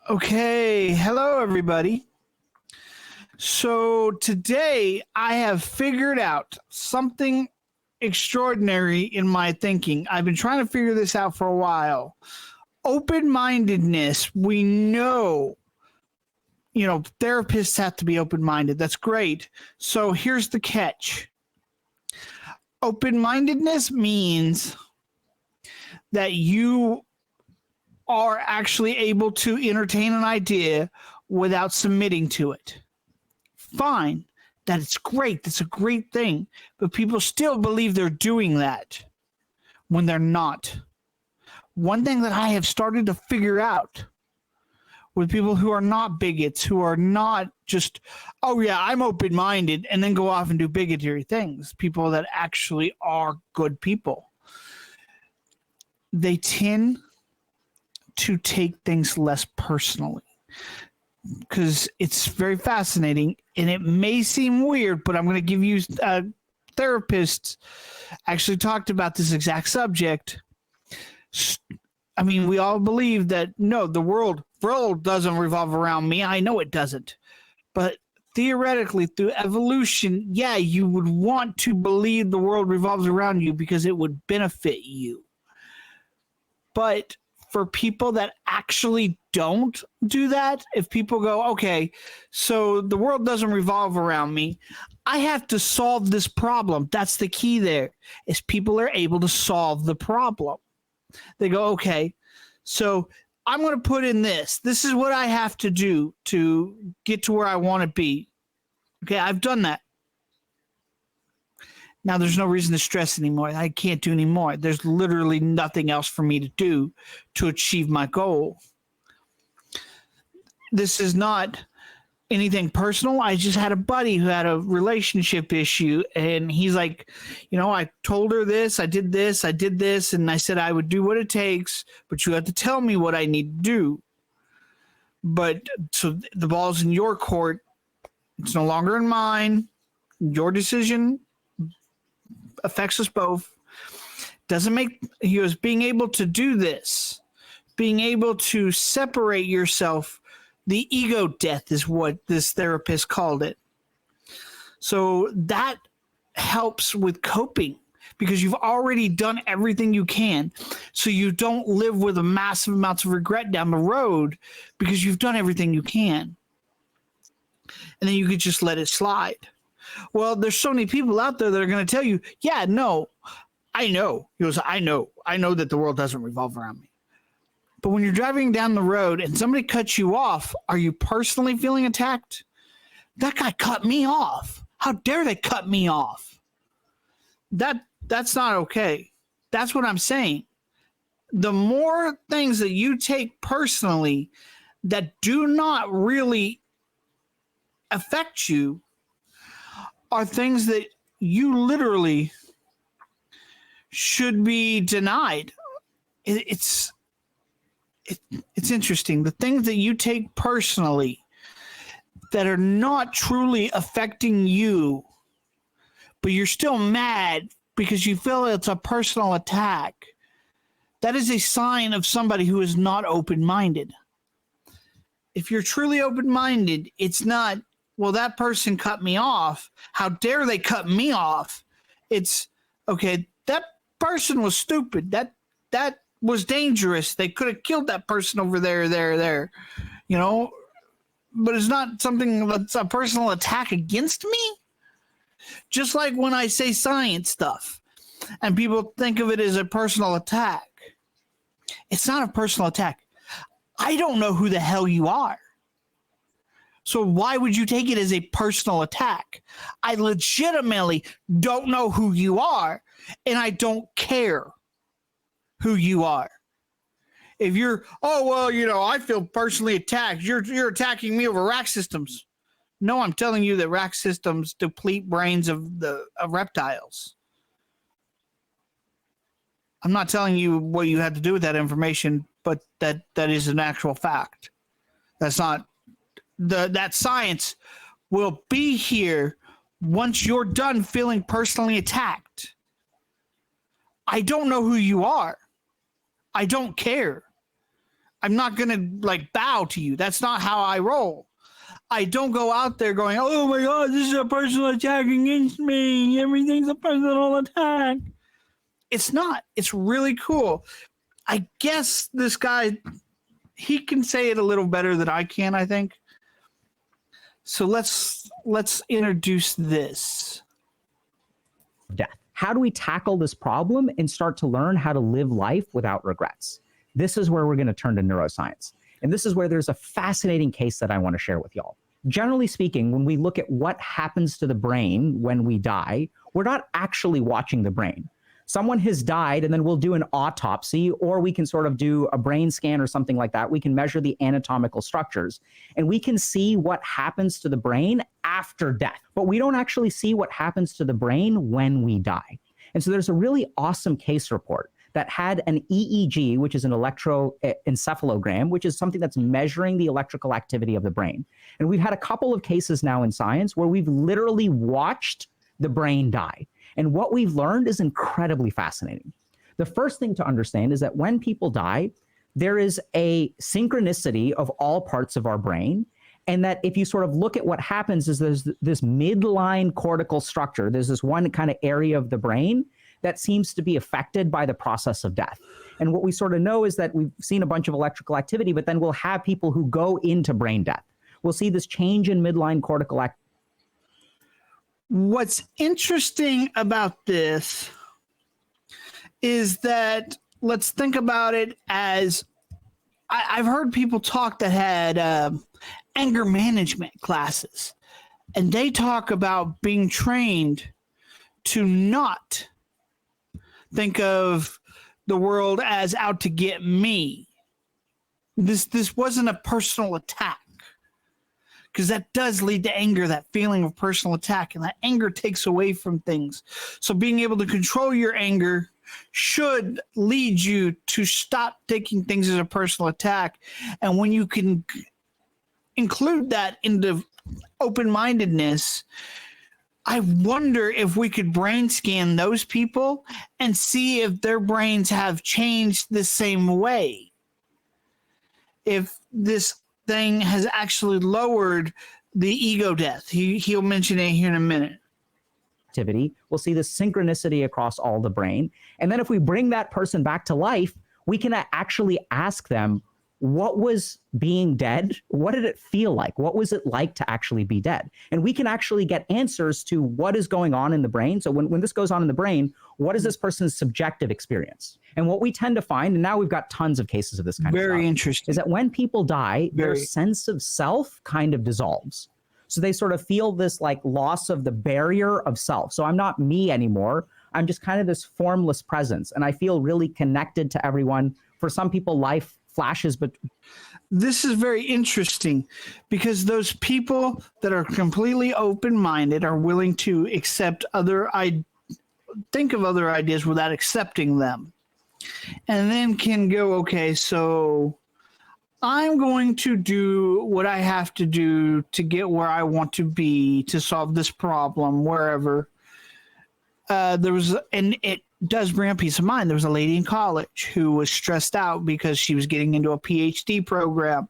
Okay, hello everybody. So today I have figured out something extraordinary in my thinking. I've been trying to figure this out for a while. Open-mindedness, we know, therapists have to be open-minded. That's great. So here's the catch. Open-mindedness means that you are actually able to entertain an idea without submitting to it. Fine. That's great. That's a great thing. But people still believe they're doing that when they're not. One thing that I have started to figure out with people who are not bigots, who are not just, oh yeah, I'm open-minded, and then go off and do bigotry things, people that actually are good people, they tend to take things less personally, because it's very fascinating, and it may seem weird, but I'm going to give you therapists actually talked about this exact subject. I mean, we all believe that, no, the world doesn't revolve around me. I know it doesn't. But theoretically, through evolution, yeah, you would want to believe the world revolves around you because it would benefit you. But for people that actually don't do that, if people go, okay, so the world doesn't revolve around me, I have to solve this problem. That's the key there, is people are able to solve the problem. They go, okay, so I'm going to put in this. This is what I have to do to get to where I want to be. Okay, I've done that. Now there's no reason to stress anymore. I can't do anymore. There's literally nothing else for me to do to achieve my goal. This is not anything personal. I just had a buddy who had a relationship issue, and he's like, I told her this, I did this, and I said I would do what it takes, but you have to tell me what I need to do. But so the ball's in your court. It's no longer in mine. Your decision affects us both. He was being able to do this, being able to separate yourself. The ego death is what this therapist called it. So that helps with coping, because you've already done everything you can. So you don't live with a massive amounts of regret down the road, because you've done everything you can. And then you could just let it slide. Well, there's so many people out there that are going to tell you, yeah, no, I know. He goes, I know that the world doesn't revolve around me. But when you're driving down the road and somebody cuts you off, are you personally feeling attacked? That guy cut me off. How dare they cut me off? That's not okay. That's what I'm saying. The more things that you take personally that do not really affect you are things that you literally should be denied. It's interesting. The things that you take personally that are not truly affecting you, but you're still mad because you feel it's a personal attack, that is a sign of somebody who is not open-minded. If you're truly open-minded, it's not, well, that person cut me off. How dare they cut me off? It's, okay, that person was stupid. That was dangerous. They could have killed that person over there. But it's not something that's a personal attack against me. Just like when I say science stuff and people think of it as a personal attack. It's not a personal attack. I don't know who the hell you are. So why would you take it as a personal attack? I legitimately don't know who you are, and I don't care who you are. If you're, I feel personally attacked. You're attacking me over rack systems. No, I'm telling you that rack systems deplete brains of reptiles. I'm not telling you what you have to do with that information, but that is an actual fact. That's not. That science will be here once you're done feeling personally attacked. I don't know who you are. I don't care. I'm not going to like bow to you. That's not how I roll. I don't go out there going, oh my God, this is a personal attack against me. Everything's a personal attack. It's not. It's really cool. I guess this guy, he can say it a little better than I can, I think. So let's introduce this. Death. How do we tackle this problem and start to learn how to live life without regrets? This is where we're going to turn to neuroscience. And this is where there's a fascinating case that I want to share with y'all. Generally speaking, when we look at what happens to the brain when we die, we're not actually watching the brain. Someone has died, and then we'll do an autopsy, or we can sort of do a brain scan or something like that. We can measure the anatomical structures, and we can see what happens to the brain after death. But we don't actually see what happens to the brain when we die. And so there's a really awesome case report that had an EEG, which is an electroencephalogram, which is something that's measuring the electrical activity of the brain. And we've had a couple of cases now in science where we've literally watched the brain die. And what we've learned is incredibly fascinating. The first thing to understand is that when people die, there is a synchronicity of all parts of our brain. And that if you sort of look at what happens is there's this midline cortical structure. There's this one kind of area of the brain that seems to be affected by the process of death. And what we sort of know is that we've seen a bunch of electrical activity, but then we'll have people who go into brain death. We'll see this change in midline cortical activity. What's interesting about this is that let's think about it as I've heard people talk that had anger management classes, and they talk about being trained to not think of the world as out to get me. This wasn't a personal attack. Because that does lead to anger, that feeling of personal attack, and that anger takes away from things. So being able to control your anger should lead you to stop taking things as a personal attack. And when you can include that into open-mindedness, I wonder if we could brain scan those people and see if their brains have changed the same way. If this thing has actually lowered the ego death. He'll mention it here in a minute. Activity, we'll see the synchronicity across all the brain. And then if we bring that person back to life, we can actually ask them, what was being dead? What did it feel like? What was it like to actually be dead? And we can actually get answers to what is going on in the brain. So when this goes on in the brain, what is this person's subjective experience? And what we tend to find, and now we've got tons of cases of this kind of stuff, very interesting, is that when people die, their sense of self kind of dissolves. So they sort of feel this like loss of the barrier of self. So I'm not me anymore. I'm just kind of this formless presence. And I feel really connected to everyone. For some people, life flashes, but this is very interesting because those people that are completely open-minded are willing to accept think of other ideas without accepting them, and then can go, okay, so I'm going to do what I have to do to get where I want to be to solve this problem wherever. It does bring up peace of mind. There was a lady in college who was stressed out because she was getting into a PhD program,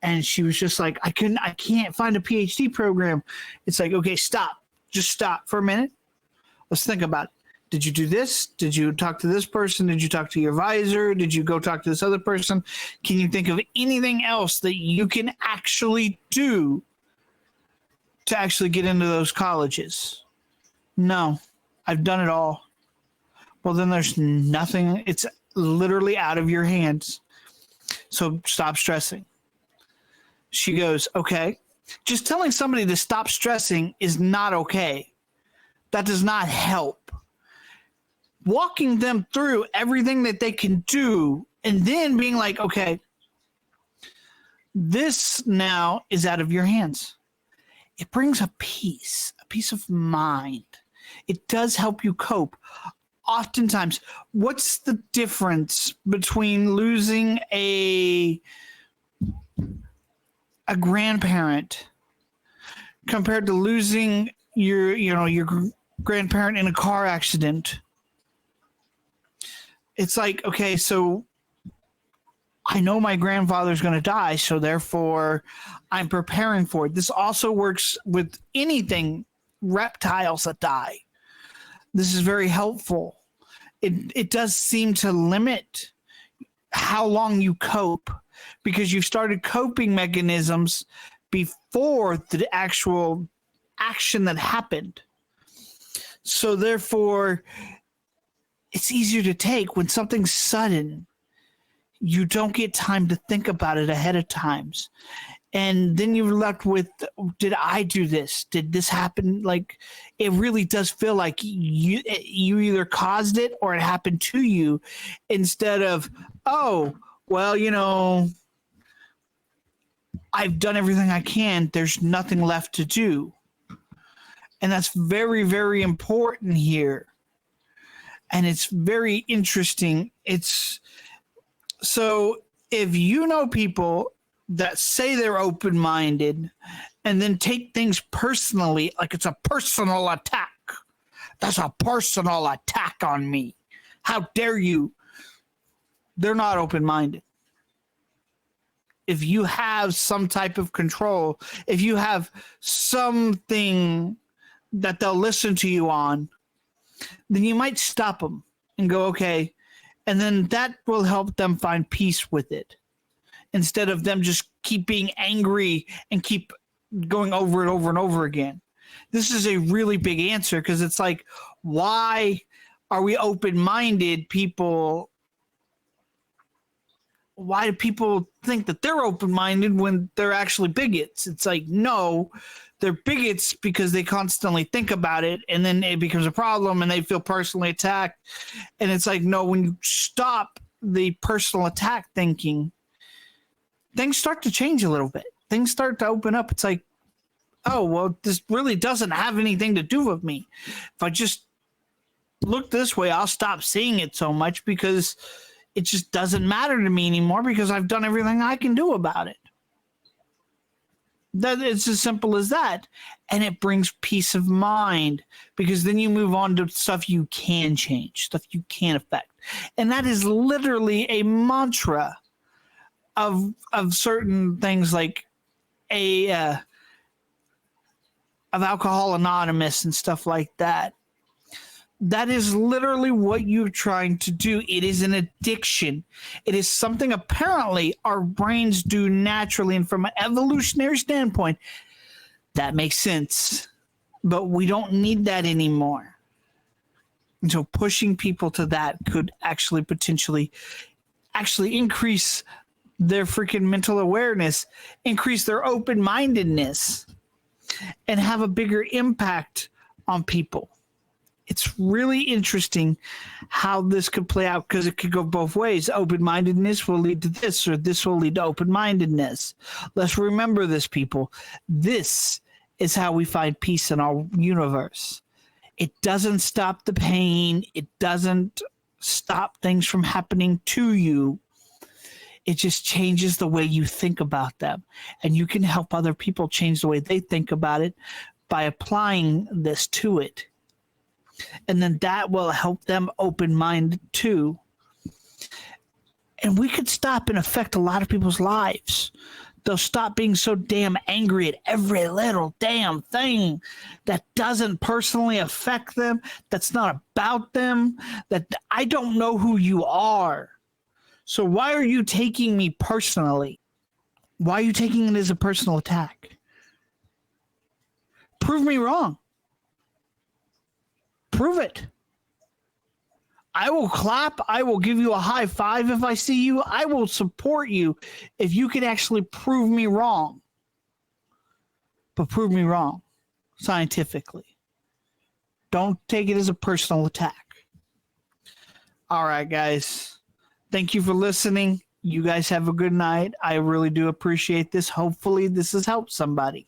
and she was just like, I can't find a PhD program. It's like, okay, just stop for a minute. Let's think about it. Did you do this? Did you talk to this person? Did you talk to your advisor? Did you go talk to this other person? Can you think of anything else that you can actually do to actually get into those colleges? No, I've done it all. Well, then there's nothing. It's literally out of your hands. So stop stressing. She goes, okay. Just telling somebody to stop stressing is not okay. That does not help. Walking them through everything that they can do and then being like, okay, this now is out of your hands. It brings a peace of mind. It does help you cope. Oftentimes, what's the difference between losing a grandparent compared to losing your grandparent in a car accident? It's like, okay, so I know my grandfather's going to die, so therefore I'm preparing for it. This also works with anything, reptiles that die. This is very helpful. It does seem to limit how long you cope, because you've started coping mechanisms before the actual action that happened. So therefore, it's easier to take when something's sudden. You don't get time to think about it ahead of times. And then you're left with, did I do this? Did this happen? Like, it really does feel like you either caused it or it happened to you, instead of, oh, well, I've done everything I can. There's nothing left to do. And that's very, very important here. And it's very interesting. So if you know people that say they're open-minded and then take things personally, like it's a personal attack. That's a personal attack on me. How dare you? They're not open-minded. If you have some type of control, if you have something that they'll listen to you on, then you might stop them and go, okay. And then that will help them find peace with it, instead of them just keep being angry and keep going over it over and over again. This is a really big answer, because it's like, why are we open-minded people? Why do people think that they're open-minded when they're actually bigots? It's like, no, they're bigots because they constantly think about it, and then it becomes a problem and they feel personally attacked. And it's like, no, when you stop the personal attack thinking, things start to change a little bit. Things start to open up. It's like, oh, well, this really doesn't have anything to do with me. If I just look this way, I'll stop seeing it so much, because it just doesn't matter to me anymore, because I've done everything I can do about it. That it's as simple as that. And it brings peace of mind, because then you move on to stuff you can change, stuff you can affect. And that is literally a mantra of certain things, like of Alcohol Anonymous and stuff like that. That is literally what you're trying to do. It is an addiction. It is something apparently our brains do naturally. And from an evolutionary standpoint, that makes sense. But we don't need that anymore. And so pushing people to that could actually potentially increase their freaking mental awareness, increase their open-mindedness, and have a bigger impact on people. It's really interesting how this could play out, because it could go both ways. Open-mindedness will lead to this, or this will lead to open-mindedness. Let's remember this, people. This is how we find peace in our universe. It doesn't stop the pain. It doesn't stop things from happening to you. It just changes the way you think about them. And you can help other people change the way they think about it by applying this to it. And then that will help them open-minded too. And we could stop and affect a lot of people's lives. They'll stop being so damn angry at every little damn thing that doesn't personally affect them, that's not about them, that I don't know who you are. So why are you taking me personally? Why are you taking it as a personal attack? Prove me wrong. Prove it. I will clap. I will give you a high five if I see you. I will support you if you can actually prove me wrong. But prove me wrong scientifically. Don't take it as a personal attack. All right, guys. Thank you for listening. You guys have a good night. I really do appreciate this. Hopefully this has helped somebody.